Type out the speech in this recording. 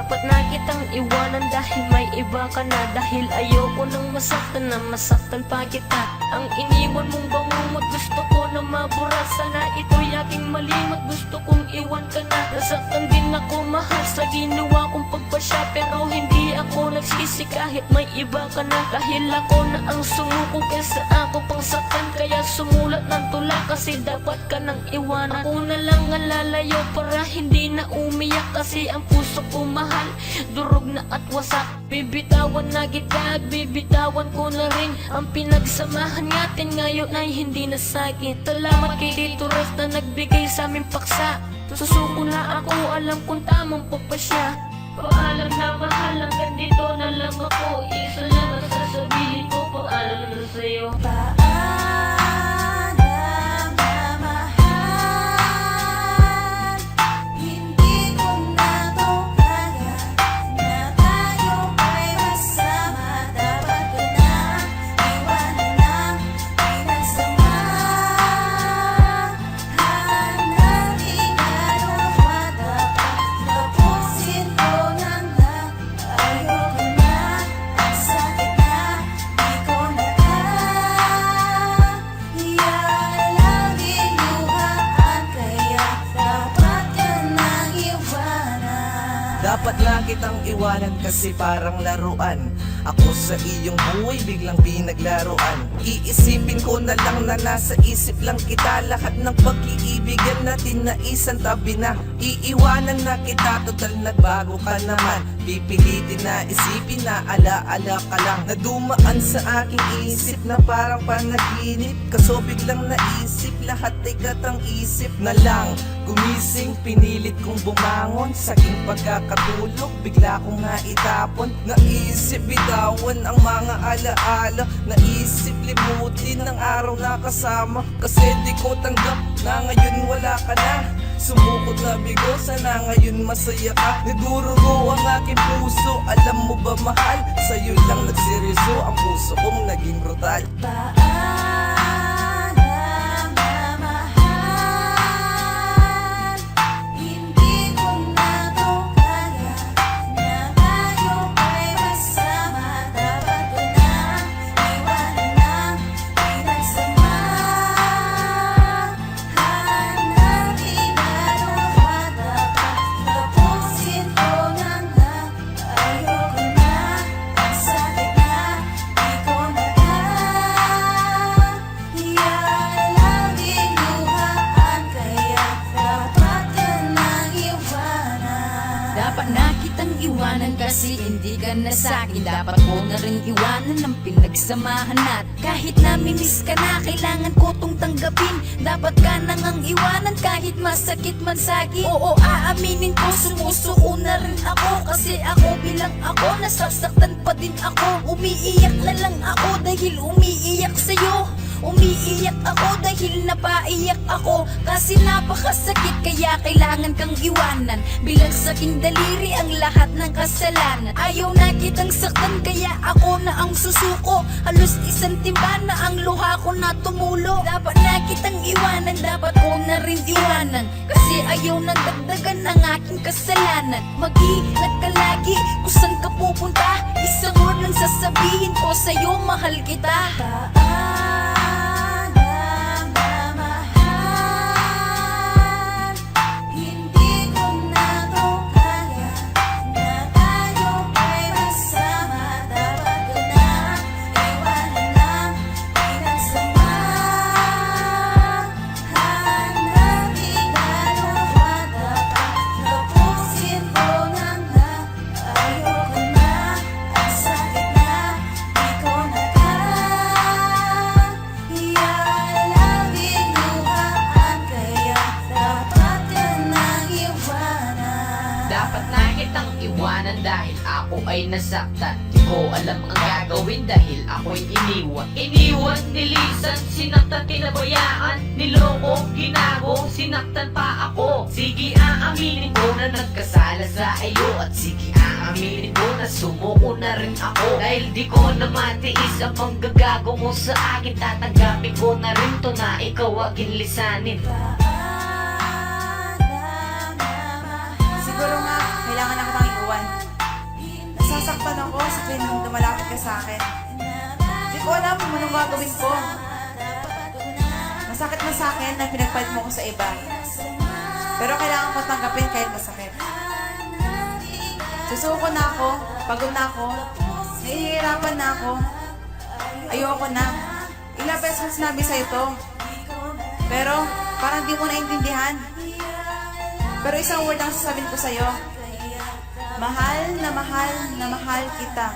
Dapat na kitang iwanan dahil may iba ka na. Dahil ayoko nang masaktan na masaktan pa kita. Ang iniwan mong bangungot gusto ko na mabura. Sana ito'y aking malimot, gusto kong iwan ka na. Nasaktan din ako mahal sa ginawa kong pagpasya, pero hindi ako nagsisi kahit may iba ka na. Dahil ako na ang sumuko kaysa ako pang saktan, kaya sumulat ng tula kasi dapat ka nang iwanan. Ako na lang ang lalayo para hindi na umiyak, kasi ang puso ko mahal, durog na at wasak. Bibitawan na kita at bibitawan ko na rin ang pinagsamahan natin ngayon ay hindi na sakit. Salamat kay Tito Ref na nagbigay sa aming paksa. Susuko na ako, alam kong tamang pagpasya. Paalam na mahal, hanggang dito na lang ako. Isa lang ang sasabihin ko, paalam na sa'yo. Dapat na kitang iwanan kasi parang laruan. Ako sa iyong buhay biglang pinaglaruan. Iisipin ko na lang na nasa isip lang kita. Lahat ng pag-iibigan natin naisan tabi na. Iiwanan na kita, total nagbago ka naman. Pipilitin na isipin na ala-ala ka lang. Nadumaan sa aking isip na parang panaginip. Kaso biglang naisip, lahat ay katang isip na lang. Gumising, pinilit kong bumangon. Saking pagkakatulog, bigla kong naitapon. Naisip bitawan ang mga alaala. Naisip limutin ang araw na kasama. Kasi di ko tanggap na ngayon wala ka na. Sumukot na bigo, sana ngayon masaya ka. Nagurugo ang aking puso, alam mo ba mahal? Sa'yo lang nagseryoso, ang puso kong naging brutal. Dapat na kitang iwanan kasi hindi ka na sa'kin. Dapat ko na rin iwanan ang pinagsamahan natin. Kahit namimiss ka na, kailangan ko tong tanggapin. Dapat ka na ngang iwanan kahit masakit man sa'kin. Oo, aaminin ko, sumusuko na rin ako. Kasi ako bilang ako, nasasaktan pa din ako. Umiiyak na lang ako dahil umiiyak sa'yo. Umiiyak ako dahil napaiyak ako. Kasi napakasakit kaya kailangan kang iwanan. Bilang saking daliri ang lahat ng kasalanan. Ayaw na kitang saktan kaya ako na ang susuko. Halos isang timba na ang luha ko na tumulo. Dapat na kitang iwanan, dapat ko na rin iwanan. Kasi ayaw na dagdagan ang aking kasalanan. Mag-iingat ka lagi kung saan ka pupunta. Isang word lang sasabihin ko sa'yo, mahal kita. Dapat na kitang iwanan dahil ako ay nasaktan. Di ko alam ang gagawin dahil ako'y iniwan. Iniwan, nilisan, sinaktan, pinabayaan. Niloko, ginago, sinaktan pa ako. Sige, aaminin ko na nagkasala sa iyo. At sige, aaminin ko na sumuko na rin ako. Dahil di ko na matiis ang panggagago mo sa akin. Tatanggapin ko na rin to na ikaw aking lisanin. Siguro nga, kailangan na kitang iwan. nasasaktan ako sa tuwing lumalapit ka sa akin. Hindi ko alam kung anong gagawin ko. Masakit na sa akin na pinagpalit mo ko sa iba. Pero kailangan ko tanggapin kahit masakit. Susuko na ako, pagod na ako, nahihirapan na ako, ayoko na. Ilang beses ko sinabi sa ito. Pero parang di mo naintindihan. Pero isang word ang sasabihin ko sa'yo. Mahal na mahal na mahal kita.